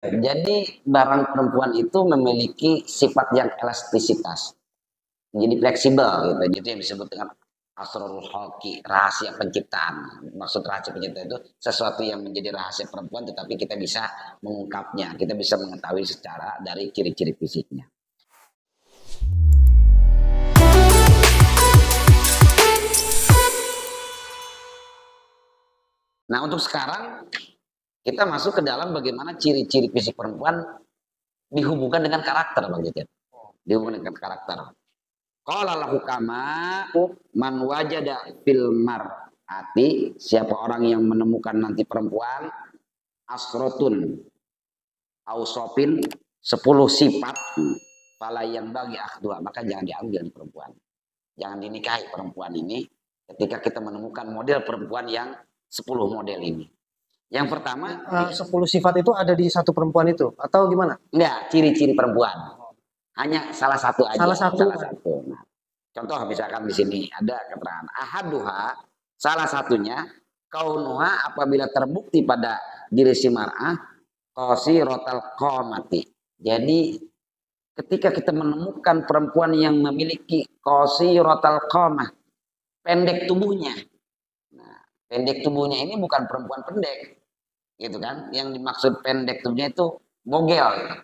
Jadi barang perempuan itu memiliki sifat yang elastisitas, jadi fleksibel gitu. Jadi yang disebut dengan asrarul khalqi, rahasia penciptaan. Maksud rahasia penciptaan itu sesuatu yang menjadi rahasia perempuan, tetapi kita bisa mengungkapnya, kita bisa mengetahui secara dari ciri-ciri fisiknya. Nah, untuk sekarang kita masuk ke dalam bagaimana ciri-ciri fisik perempuan dihubungkan dengan karakter, Bang Jajan. Dihubungkan dengan karakter. Qala lahu kama man wajada fil mar'ati, siapa orang yang menemukan nanti perempuan asrotun ausopin 10 sifat pala yang bagi akhdua, maka jangan diambil di perempuan. Jangan dinikahi perempuan ini ketika kita menemukan model perempuan yang 10 model ini. Yang pertama, 10 sifat itu ada di satu perempuan itu atau gimana? Enggak, ciri-ciri perempuan. Hanya salah satu aja. Salah satu. Nah, contoh misalkan di sini ada keterangan ahaduha, salah satunya kaunuha apabila terbukti pada diri si mar'ah qasiratal qamati. Jadi ketika kita menemukan perempuan yang memiliki qasiratal qamah, pendek tubuhnya. Nah, pendek tubuhnya ini bukan perempuan pendek. Gitu kan? Yang dimaksud pendek tubuhnya itu bogel.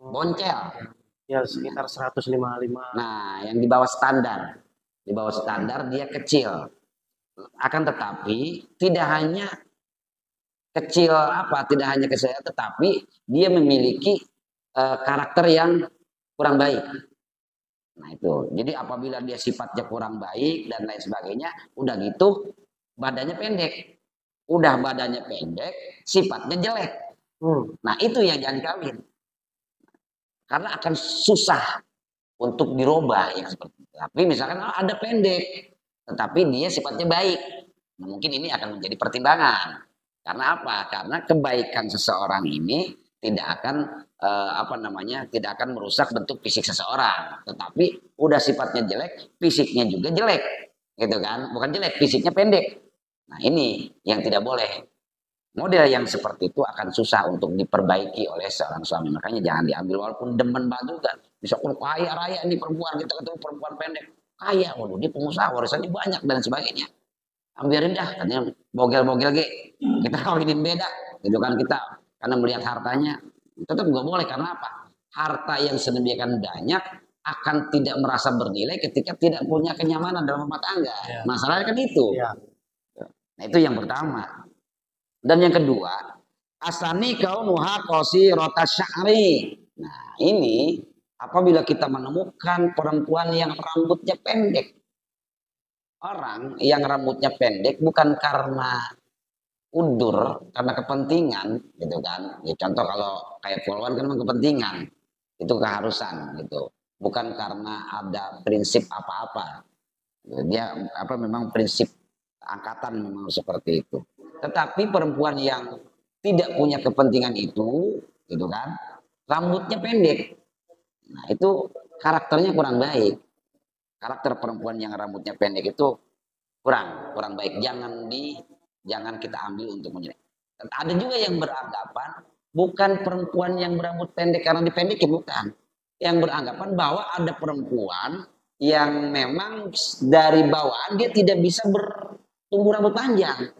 Boncel. Ya sekitar 155. Nah, yang di bawah standar. Di bawah standar dia kecil. Akan tetapi tidak hanya kecil tidak hanya kecil, tetapi dia memiliki karakter yang kurang baik. Nah, itu. Jadi apabila dia sifatnya kurang baik dan lain sebagainya, udah gitu badannya pendek. Udah badannya pendek, sifatnya jelek. Nah, itu yang jangan dikawin. Karena akan susah untuk dirubah yang seperti itu. Tapi misalkan ada pendek, tetapi dia sifatnya baik. Nah, mungkin ini akan menjadi pertimbangan. Karena apa? Karena kebaikan seseorang ini tidak akan tidak akan merusak bentuk fisik seseorang. Tetapi udah sifatnya jelek, fisiknya juga jelek, gitu kan? Bukan jelek, fisiknya pendek. Nah, ini yang tidak boleh. Model yang seperti itu akan susah untuk diperbaiki oleh seorang suami. Makanya jangan diambil walaupun demen banget kan. Bisa kaya raya ini perempuan, kita ketemu perempuan pendek. Kaya, waduh dia pengusaha, warisannya banyak dan sebagainya. Ambilin dah, katanya bogel-bogel kita kawinin beda. Gitu kan kita, karena melihat hartanya. Tetap nggak boleh, karena apa? Harta yang sedemikian banyak akan tidak merasa bernilai ketika tidak punya kenyamanan dalam rumah tangga. Ya. Masalahnya kan itu. Ya. Nah, itu yang pertama. Dan yang kedua, asani kaunuha qasirata sya'ri. Nah, ini apabila kita menemukan perempuan yang rambutnya pendek. Orang yang rambutnya pendek bukan karena udur, karena kepentingan, gitu kan. Ya, contoh kalau kayak poluan kan memang kepentingan. Itu keharusan gitu. Bukan karena ada prinsip apa-apa. Dia memang prinsip angkatan memang seperti itu. Tetapi perempuan yang tidak punya kepentingan itu, gitu kan, rambutnya pendek. Nah, itu karakternya kurang baik. Karakter perempuan yang rambutnya pendek itu kurang baik. Jangan kita ambil untuk menilai. Ada juga yang beranggapan bukan perempuan yang berambut pendek karena dipendekin, bukan. Yang beranggapan bahwa ada perempuan yang memang dari bawaan dia tidak bisa bertumbuh rambut panjang.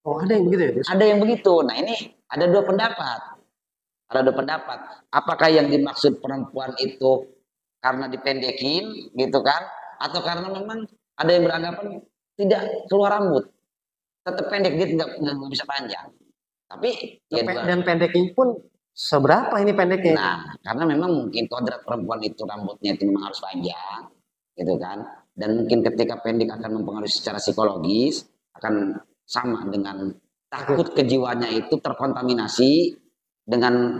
Oh, ada yang begitu ya? Ada yang begitu. Nah, ini ada dua pendapat. Ada dua pendapat. Apakah yang dimaksud perempuan itu karena dipendekin, gitu kan? Atau karena memang ada yang beranggapan tidak keluar rambut. Tetap pendek, dia tidak bisa panjang. Tapi dan pendeknya pun seberapa ini pendeknya? Nah, karena memang mungkin kodrat perempuan itu rambutnya itu memang harus panjang, gitu kan? Dan mungkin ketika pendek akan mempengaruhi secara psikologis, akan sama dengan takut kejiwaannya itu terkontaminasi dengan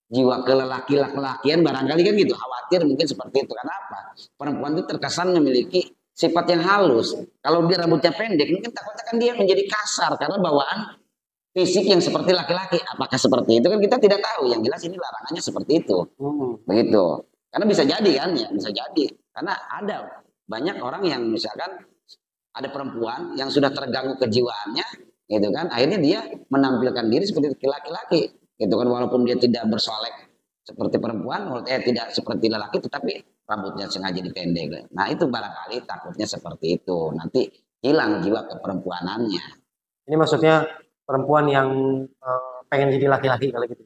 jiwa laki-lakian barangkali kan gitu, khawatir mungkin seperti itu. Kenapa? Perempuan itu terkesan memiliki sifat yang halus. Kalau dia rambutnya pendek, mungkin takutnya kan dia menjadi kasar karena bawaan fisik yang seperti laki-laki. Apakah seperti itu kan kita tidak tahu. Yang jelas ini larangannya seperti itu. Begitu. Karena bisa jadi kan ya, bisa jadi. Karena ada banyak orang yang misalkan ada perempuan yang sudah terganggu kejiwaannya, gitu kan, akhirnya dia menampilkan diri seperti laki-laki, gitu kan, walaupun dia tidak bersolek seperti perempuan, tidak seperti lelaki, tetapi rambutnya sengaja dipendek. Nah itu barangkali takutnya seperti itu, nanti hilang jiwa keperempuanannya. Ini maksudnya perempuan yang pengen jadi laki-laki kali gitu.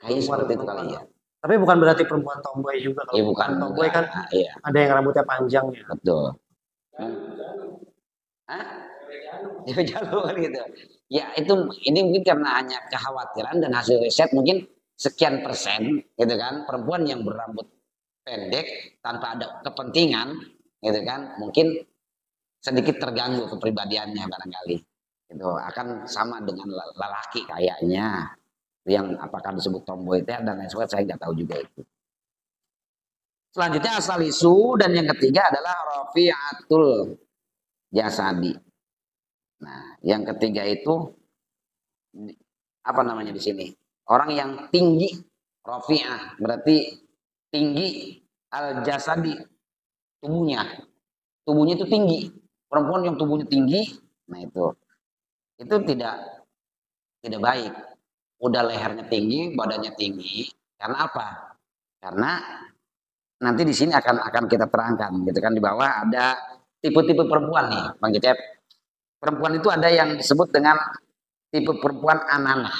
Kayaknya seperti itu kali ya. Tapi bukan berarti perempuan tomboy juga. Kalau Bukan tomboy kan iya. ada yang rambutnya panjang ya. Betul. Hah? Jalur gitu. Ya itu, ini mungkin karena hanya kekhawatiran dan hasil riset mungkin sekian persen gitu kan, perempuan yang berambut pendek tanpa ada kepentingan gitu kan, mungkin sedikit terganggu kepribadiannya barangkali. Itu akan sama dengan lelaki kayaknya, yang apakah disebut tomboy dan lain sebagainya, saya nggak tahu juga itu. Selanjutnya asal isu, dan yang ketiga adalah rafi'atul jasadi. Nah, yang ketiga itu apa namanya di sini? Orang yang tinggi, rafi'ah berarti tinggi, al jasadi tubuhnya. Tubuhnya itu tinggi. Perempuan yang tubuhnya tinggi, nah itu tidak baik. Udah lehernya tinggi, badannya tinggi. Karena apa? Karena nanti di sini akan kita terangkan gitu kan, di bawah ada tipe-tipe perempuan nih, Bang Cecep. Perempuan itu ada yang disebut dengan tipe perempuan ananah.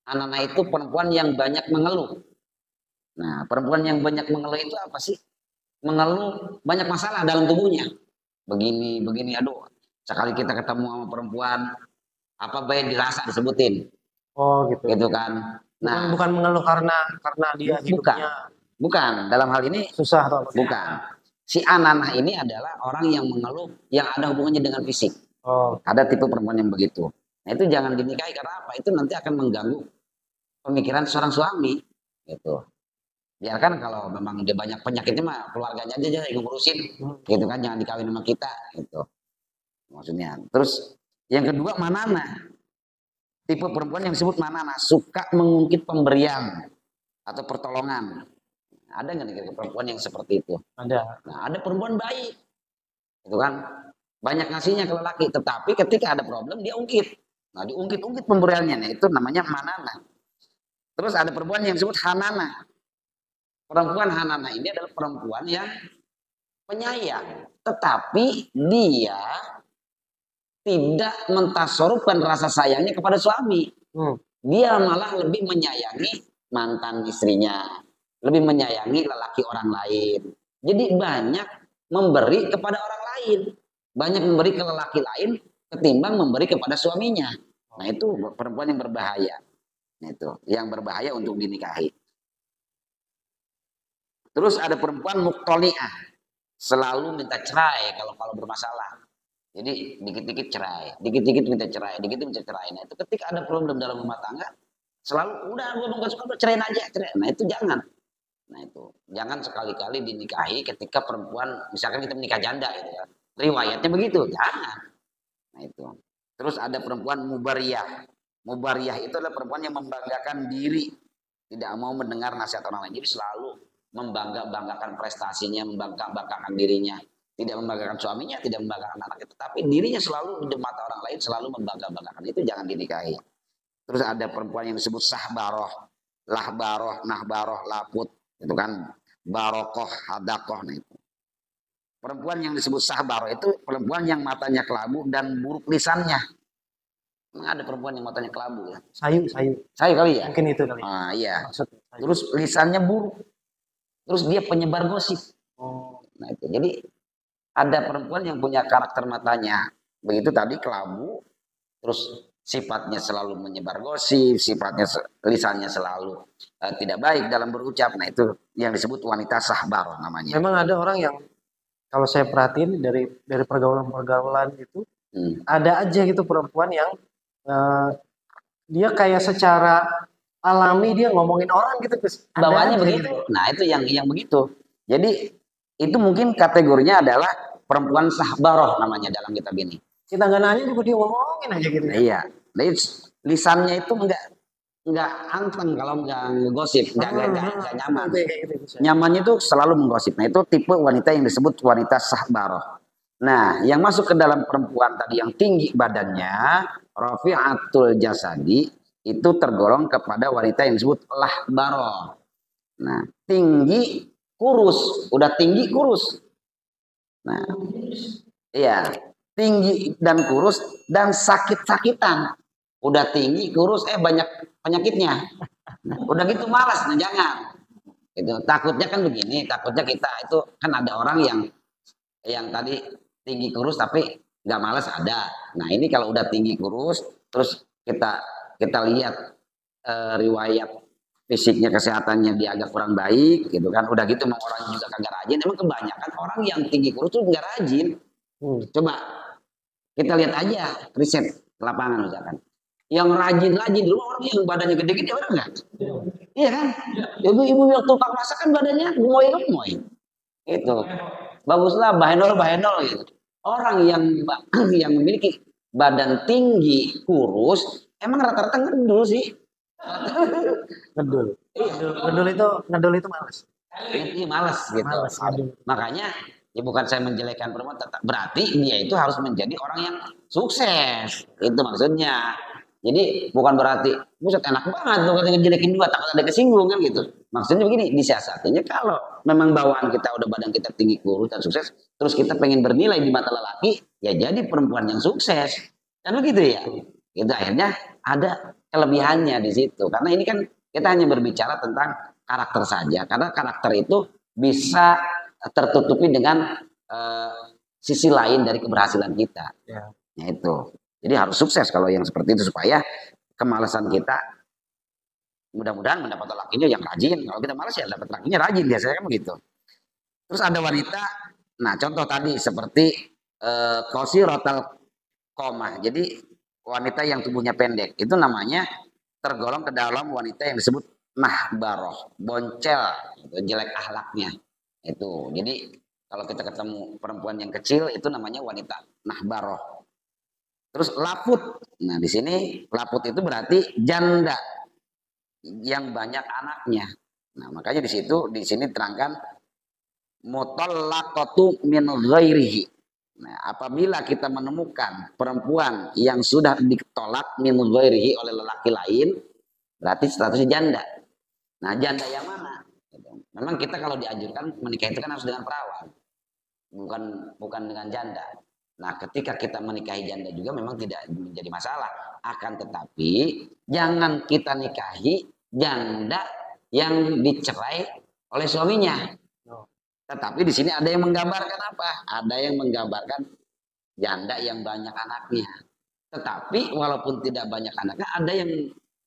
Ananah itu perempuan yang banyak mengeluh. Nah, perempuan yang banyak mengeluh itu apa sih? Mengeluh banyak masalah dalam tubuhnya. Begini, aduh. Sekali kita ketemu sama perempuan, apa baik dirasa disebutin. Oh gitu. Gitu kan. Nah, bukan mengeluh karena dia hidupnya. Bukan, dalam hal ini susah atau apa? Bukan. Si ananah ini adalah orang yang mengeluh yang ada hubungannya dengan fisik. Oh. Ada tipe perempuan yang begitu. Nah itu jangan dinikahi, karena apa? Itu nanti akan mengganggu pemikiran seorang suami. Gitu. Biarkan kalau memang dia banyak penyakitnya mah keluarganya aja yang ngurusin. Gitu kan, jangan dikawin sama kita. Gitu. Maksudnya. Terus yang kedua manana. Tipe perempuan yang disebut manana, suka mengungkit pemberian atau pertolongan. Ada nggak nih perempuan yang seperti itu? Ada. Nah, ada perempuan baik, itu kan, banyak ngasihnya ke lelaki, tetapi ketika ada problem dia ungkit. Nah, diungkit-ungkit pemberiannya, nah, itu namanya manana. Terus ada perempuan yang disebut hanana. Perempuan hanana ini adalah perempuan yang penyayang, tetapi dia tidak mentasarufkan rasa sayangnya kepada suami. Dia malah lebih menyayangi mantan istrinya, lebih menyayangi lelaki orang lain. Jadi banyak memberi kepada orang lain, banyak memberi ke lelaki lain ketimbang memberi kepada suaminya. Nah itu perempuan yang berbahaya. Nah, itu yang berbahaya untuk dinikahi. Terus ada perempuan muktoli'ah, selalu minta cerai kalau bermasalah. Jadi dikit-dikit cerai, dikit-dikit minta cerai, dikit minta cerai. Nah itu ketika ada problem dalam rumah tangga, selalu udah gue nggak suka, ceraiin aja, cerai. Nah itu jangan. Nah itu jangan sekali-kali dinikahi ketika perempuan, misalkan kita menikah janda gitu ya, riwayatnya begitu, jangan. Nah itu. Terus ada perempuan mubariyah. Mubariyah itu adalah perempuan yang membanggakan diri, tidak mau mendengar nasihat orang lain, jadi selalu membanggakan prestasinya, membanggakan dirinya, tidak membanggakan suaminya, tidak membanggakan anaknya, tetapi dirinya selalu di mata orang lain selalu membanggakan. Itu jangan dinikahi. Terus ada perempuan yang disebut sahbaroh, lahbaroh, nahbaroh, laput, itu kan barokoh, hadakoh. Nah itu perempuan yang disebut sahbaroh itu perempuan yang matanya kelabu dan buruk lisannya. Ada perempuan yang matanya kelabu ya. Sayu kali ya. Mungkin itu kali. Ah iya. Terus lisannya buruk. Terus dia penyebar gosip. Nah itu. Jadi ada perempuan yang punya karakter matanya begitu tadi, kelabu, terus sifatnya selalu menyebar gosip, sifatnya lisannya selalu tidak baik dalam berucap. Nah itu yang disebut wanita sahbar namanya. Memang ada orang yang kalau saya perhatiin dari pergaulan itu ada aja gitu perempuan yang dia kayak secara alami dia ngomongin orang gitu, bawahnya begitu. Gitu. Nah itu yang begitu. Jadi itu mungkin kategorinya adalah perempuan sahbaroh namanya dalam kitab ini. Kita nggak nanya juga dia ngomongin aja gitu. Nah, iya. Jadi lisannya itu enggak anteng kalau enggak ngegosip, enggak nyaman. Nyamannya itu selalu menggosip. Nah, itu tipe wanita yang disebut wanita sahbaroh. Nah, yang masuk ke dalam perempuan tadi yang tinggi badannya, rafi'atul jasadi, itu tergolong kepada wanita yang disebut lahbaroh. Nah, tinggi kurus, udah tinggi kurus. Nah, iya, tinggi dan kurus dan sakit-sakitan. Udah tinggi kurus, banyak penyakitnya. Nah, udah gitu malas, nah jangan. Itu takutnya kan begini, takutnya kita itu kan ada orang yang tadi tinggi kurus tapi nggak malas ada. Nah ini kalau udah tinggi kurus, terus kita kita lihat riwayat fisiknya kesehatannya dia agak kurang baik gitu kan, udah gitu mau orang juga kagak rajin. Emang kebanyakan orang yang tinggi kurus tuh nggak rajin. Coba kita lihat aja riset lapangan misalkan, yang rajin-rajin dulu orang yang badannya gede-gede, orang nggak? Iya kan? Ibu-ibu yang tukang masak kan badannya gemoy-gemoy. Itu baguslah bahenol gitu. Orang yang yang memiliki badan tinggi kurus emang rata-rata ngedul sih. Ngedul. Ngedul itu malas. Ini malas gitu. Malas, makanya ya bukan saya menjelekkan perempuan, berarti dia itu harus menjadi orang yang sukses. Itu maksudnya. Jadi bukan berarti buset enak banget tuh katanya jelekin dua, takut ada kesinggung kan gitu. Maksudnya begini, disiasatinya kalau memang bawaan kita udah badan kita tinggi kurus dan sukses, terus kita pengen bernilai di mata lelaki, ya jadi perempuan yang sukses. Kan begitu ya. Itu akhirnya ada kelebihannya di situ. Karena ini kan kita hanya berbicara tentang karakter saja. Karena karakter itu bisa tertutupi dengan sisi lain dari keberhasilan kita. Ya. Itu. Jadi harus sukses kalau yang seperti itu supaya kemalasan kita mudah-mudahan mendapat lakinya yang rajin. Kalau kita malas ya dapat lakinya rajin, biasanya kan begitu. Terus ada wanita, nah contoh tadi seperti kosi rotal koma. Jadi wanita yang tubuhnya pendek itu namanya tergolong ke dalam wanita yang disebut mahbaroh, boncel, jelek akhlaknya. Itu. Jadi kalau kita ketemu perempuan yang kecil itu namanya wanita mahbaroh. Terus laput. Nah, di sini laput itu berarti janda yang banyak anaknya. Nah, makanya di sini terangkan mutallaqatu min ghairihi. Nah, apabila kita menemukan perempuan yang sudah ditolak min ghairihi oleh lelaki lain, berarti statusnya janda. Nah, janda yang mana? Memang kita kalau dianjurkan menikah itu kan harus dengan perawan. Bukan dengan janda. Nah, ketika kita menikahi janda juga memang tidak menjadi masalah. Akan tetapi jangan kita nikahi janda yang dicerai oleh suaminya. Tetapi di sini ada yang menggambarkan apa? Ada yang menggambarkan janda yang banyak anaknya. Tetapi walaupun tidak banyak anaknya, ada yang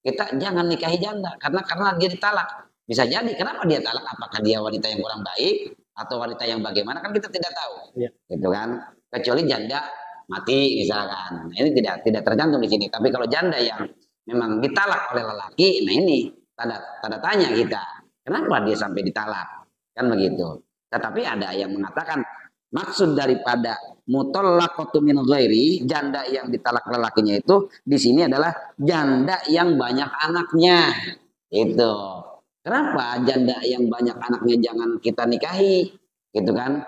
kita jangan nikahi janda karena dia ditalak. Bisa jadi kenapa dia talak? Apakah dia wanita yang kurang baik atau wanita yang bagaimana, kan kita tidak tahu. Ya. Gitu kan? Kecuali janda mati misalkan. Nah, ini tidak tercantum di sini. Tapi kalau janda yang memang ditalak oleh lelaki, nah ini tanda tanya kita. Kenapa dia sampai ditalak? Kan begitu. Tetapi ada yang mengatakan maksud daripada mutallaqatu min ghairi, janda yang ditalak lelakinya itu di sini adalah janda yang banyak anaknya. Itu. Kenapa janda yang banyak anaknya jangan kita nikahi? Gitu kan?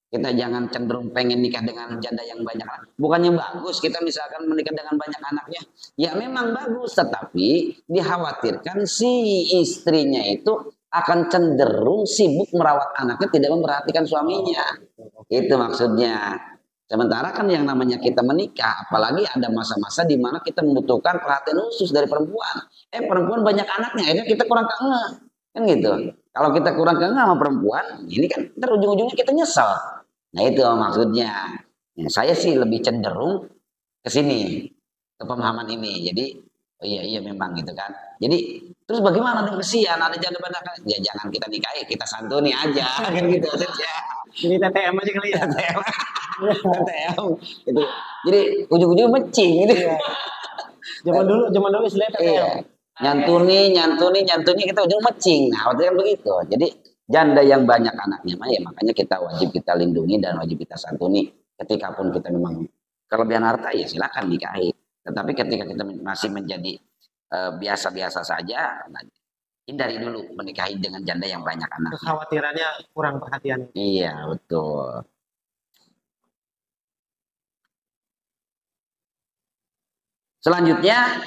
Kita jangan cenderung pengen nikah dengan janda yang banyak anak. Bukannya bagus kita misalkan menikah dengan banyak anaknya. Ya memang bagus, tetapi dikhawatirkan si istrinya itu akan cenderung sibuk merawat anaknya, tidak memperhatikan suaminya. Itu maksudnya. Sementara kan yang namanya kita menikah, apalagi ada masa-masa di mana kita membutuhkan perhatian khusus dari perempuan. Perempuan banyak anaknya, akhirnya kita kurang kengeh. Kan gitu. Kalau kita kurang kengeh sama perempuan, ini kan ntar ujung-ujungnya kita nyesel. Nah itu maksudnya. Ya, saya sih lebih cenderung ke sini, ke pemahaman ini. Jadi, oh iya memang gitu kan. Jadi, terus bagaimana dong, kesian ada janda banyak? Ya jangan kita nikahi, kita santuni aja kan gitu saja. Jadi TTM aja kali ya. TTM gitu. Jadi ujung-ujungnya mecing gitu. Iya. Zaman dulu istilahnya TTM. Iya. Nyantuni kita ujung mecing. Nah, waktu kan begitu. Jadi janda yang banyak anaknya mah ya makanya kita wajib kita lindungi dan wajib kita santuni. Ketika pun kita memang kelebihan harta ya silakan nikahi. Tetapi ketika kita masih menjadi biasa-biasa saja, nah, hindari dulu menikahi dengan janda yang banyak anak. Kekhawatirannya kurang perhatian. Iya, betul. Selanjutnya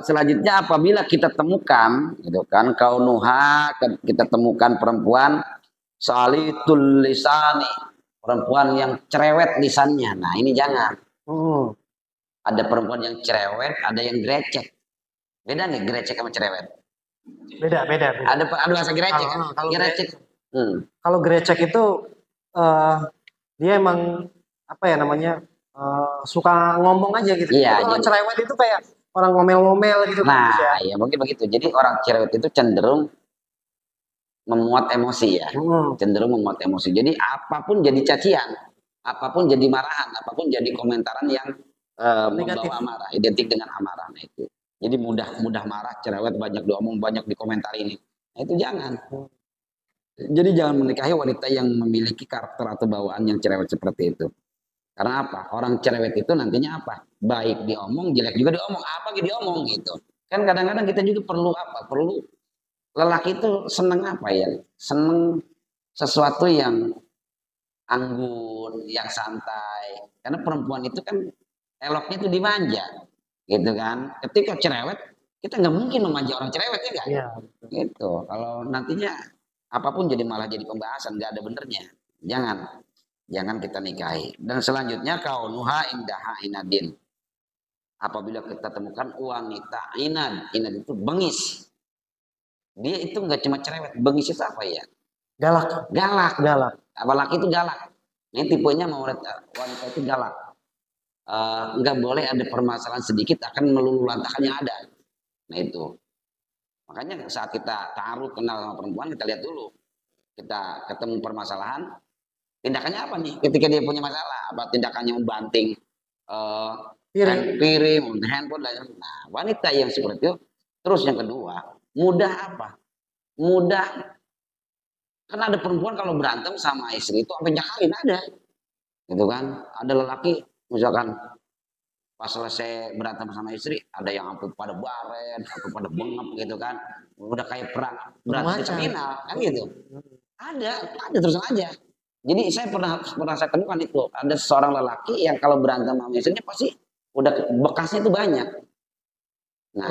Selanjutnya apabila kita temukan gitu kan kaunuha, kita temukan perempuan salitul lisani, perempuan yang cerewet lisannya. Nah, ini jangan. Ada perempuan yang cerewet, ada yang grecek. Beda nih grecek sama cerewet. Beda. Ada bahasa grecek kan? Kalau Grecek. Kalau grecek itu dia emang apa ya namanya suka ngomong aja gitu. Iya, Kalau jadi, cerewet itu kayak orang ngomel-ngomel gitu. nah, ya mungkin begitu. Jadi orang cerewet itu cenderung memuat emosi ya, cenderung memuat emosi. Jadi apapun jadi cacian, apapun jadi marahan, apapun jadi komentaran yang membawa amarah, identik dengan amarah. Nah, itu. Jadi mudah marah, cerewet, banyak diomong, banyak dikomentari ini. Nah, itu jangan. Jadi jangan menikahi wanita yang memiliki karakter atau bawaan yang cerewet seperti itu. Karena apa? Orang cerewet itu nantinya apa? Baik diomong, jelek juga diomong, apa gitu diomong gitu. Kan kadang-kadang kita juga perlu apa? Perlu lelaki itu seneng apa ya? Seneng sesuatu yang anggun, yang santai. Karena perempuan itu kan eloknya itu dimanja, gitu kan? Ketika cerewet, kita nggak mungkin memanja orang cerewet ya kan? Iya. Gitu. Kalau nantinya apapun jadi malah jadi pembahasan, nggak ada benernya. Jangan kita nikahi. Dan selanjutnya kaunuha indaha inadin. Apabila kita temukan wanita inad itu bengis. Dia itu nggak cuma cerewet, bengis itu apa ya? Galak. Apalagi itu galak. Ini tipenya mau wanita itu galak. Nggak boleh ada permasalahan sedikit akan meluluhlantahkan yang ada. Nah itu. Makanya saat kita taruh kenal sama perempuan, kita lihat dulu. Kita ketemu permasalahan, tindakannya apa nih? Ketika dia punya masalah, apa tindakannya membanting piring, handphone, dan nah, wanita yang seperti itu. Terus yang kedua, mudah apa? Mudah. Karena ada perempuan kalau berantem sama istri itu sampai nyakarin ada. Gitu kan? Ada lelaki misalkan pas selesai berantem sama istri, ada yang sampai pada baret, sampai pada bengep gitu kan. Udah kayak perang berantem kriminal kan gitu. Ada terus aja. Jadi saya pernah saya temukan itu, ada seorang lelaki yang kalau berantem sama istrinya pasti udah bekasnya itu banyak. Nah,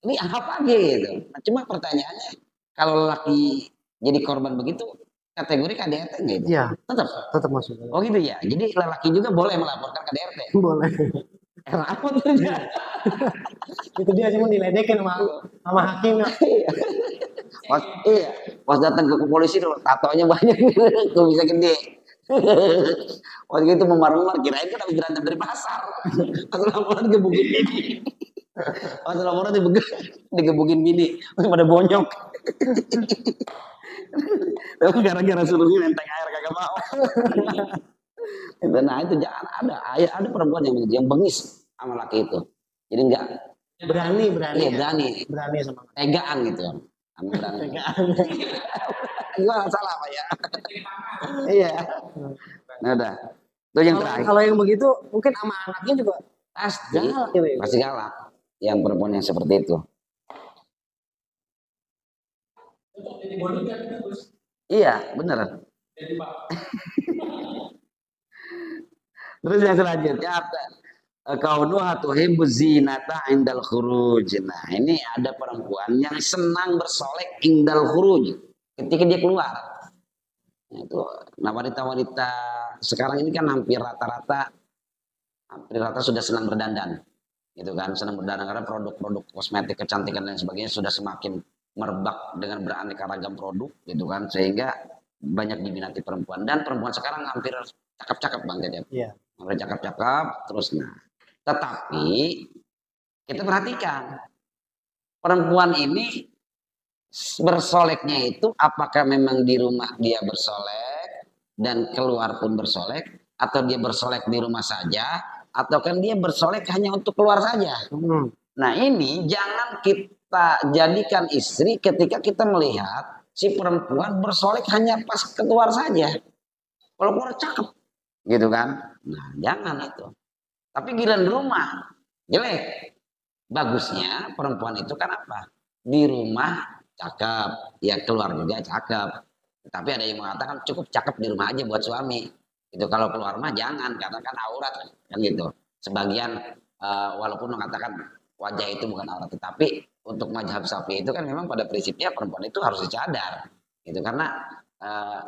ini apa aja gitu. Nah, cuma pertanyaannya, kalau lelaki jadi korban begitu, kategori KDRT nggak itu? Iya. Tetap masuk. Oh gitu ya. Jadi lelaki juga boleh melaporkan KDRT. Boleh. Apa tuh? Itu dia cuma diledekin sama hakim. Pas datang ke polisi tatonya banyak, tuh bisa gede. Waktu itu memar-memar, kirain kan habis berantem dari pasar. Pas laporan gebukin bini. Pas laporan digebukin bini, masih pada bonyok. Tapi gara-gara suruhnya nenteng air kagak mau. Nah itu jangan ada perempuan yang bengis sama laki itu. Jadi enggak berani. Iya, berani sama tegaan gitu. Tegaan. Gua salah apa ya? Iya. Nah udah. Itu yang terakhir. Kalau yang begitu mungkin sama anaknya juga pasti galak. Yang perempuan yang seperti itu. Iya, benar. Terus yang selanjutnya kaunuha tuhibbu zinata indal khuruj. Nah, ini ada perempuan yang senang bersolek indal khuruj ketika dia keluar. Nah, itu wanita-wanita sekarang ini kan hampir rata sudah senang berdandan. Gitu kan, senang berdandan karena produk-produk kosmetik, kecantikan dan sebagainya sudah semakin merebak dengan beraneka ragam produk gitu kan, sehingga banyak diminati perempuan, dan perempuan sekarang hampir cakep-cakep Bang Cecep. Iya. Hampir cakep-cakep terus. Nah, tetapi kita perhatikan perempuan ini bersoleknya itu apakah memang di rumah dia bersolek dan keluar pun bersolek, atau dia bersolek di rumah saja, atau kan dia bersolek hanya untuk keluar saja. Nah ini jangan kita jadikan istri ketika kita melihat si perempuan bersolek hanya pas keluar saja. Kalau keluar cakep, gitu kan? Nah jangan itu. Tapi giliran rumah jelek. Bagusnya perempuan itu kan apa? Di rumah cakep, ya keluar juga cakep. Tapi ada yang mengatakan cukup cakep di rumah aja buat suami. Itu kalau keluar mah jangan, karena kan aurat kan gitu. Sebagian walaupun mengatakan wajah itu bukan aurat. Tetapi untuk mazhab Syafi'i itu kan memang pada prinsipnya perempuan itu harus dicadar, gitu. Karena eh,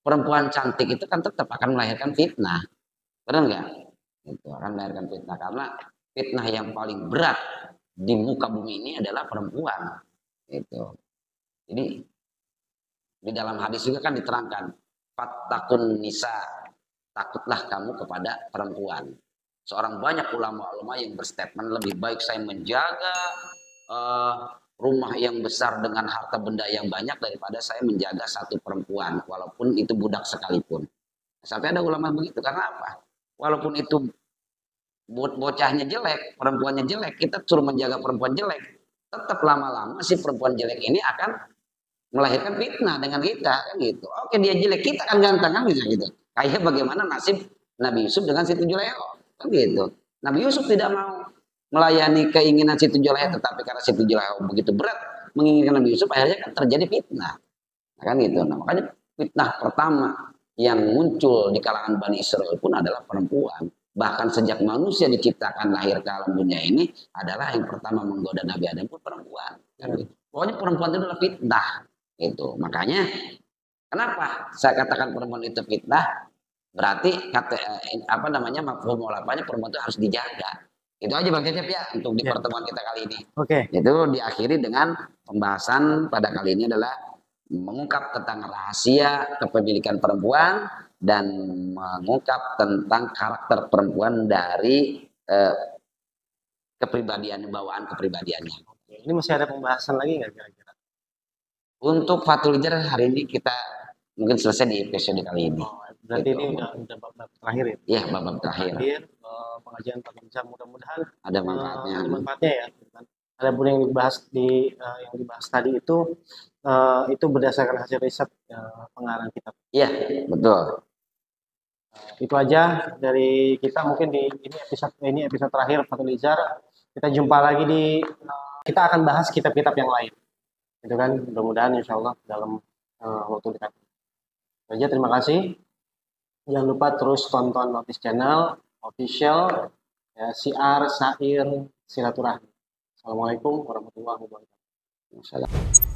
perempuan cantik itu kan tetap akan melahirkan fitnah, benar nggak? Itu akan melahirkan fitnah karena fitnah yang paling berat di muka bumi ini adalah perempuan. Itu. Jadi di dalam hadis juga kan diterangkan, fattakun nisa, takutlah kamu kepada perempuan. Seorang banyak ulama-ulama yang berstatement lebih baik saya menjaga rumah yang besar dengan harta benda yang banyak daripada saya menjaga satu perempuan walaupun itu budak sekalipun. Sampai ada ulama begitu karena apa? Walaupun itu bocahnya jelek, perempuannya jelek, kita suruh menjaga perempuan jelek, tetap lama-lama si perempuan jelek ini akan melahirkan fitnah dengan kita kan gitu. Oke dia jelek, kita kan ganteng kan bisa gitu. Kayak bagaimana nasib Nabi Yusuf dengan Siti Juleha kan gitu. Nabi Yusuf tidak mau melayani keinginan Siti Juleha, tetapi karena Siti Juleha begitu berat menginginkan Nabi Yusuf, akhirnya kan terjadi fitnah. Nah, kan gitu. Nah, makanya fitnah pertama yang muncul di kalangan Bani Israel pun adalah perempuan. Bahkan sejak manusia diciptakan lahir ke alam dunia ini adalah yang pertama menggoda Nabi Adam pun perempuan. Kan gitu. Pokoknya perempuan itu adalah fitnah. Gitu. Makanya kenapa saya katakan perempuan itu fitnah? Berarti apa namanya mafhum mulafanya perempuan itu harus dijaga. Itu aja Bang Cecep ya untuk di pertemuan kita kali ini. Oke. Itu diakhiri dengan pembahasan pada kali ini adalah mengungkap tentang rahasia kepemilikan perempuan dan mengungkap tentang karakter perempuan dari kepribadian, bawaan kepribadiannya. Ini masih ada pembahasan lagi nggak kira-kira? Untuk Fathul Hijrah hari ini kita mungkin selesai di episode kali ini. Oh, berarti gitu. Ini udah bab terakhir ya? Iya, bab terakhir. Pengajian Fathul Hijrah mudah-mudahan ada manfaatnya. Ada manfaatnya ya. Ada pun yang dibahas tadi itu berdasarkan hasil riset pengarang kitab. Iya, betul. Itu aja dari kita mungkin ini episode terakhir Fathul Hijrah. Kita jumpa lagi kita akan bahas kitab-kitab yang lain. Itu kan mudah-mudahan insya Allah dalam waktu dekat. Saja terima kasih. Jangan lupa terus tonton Notice Channel official ya, Syiar Sair Silaturahmi. Assalamualaikum warahmatullahi wabarakatuh.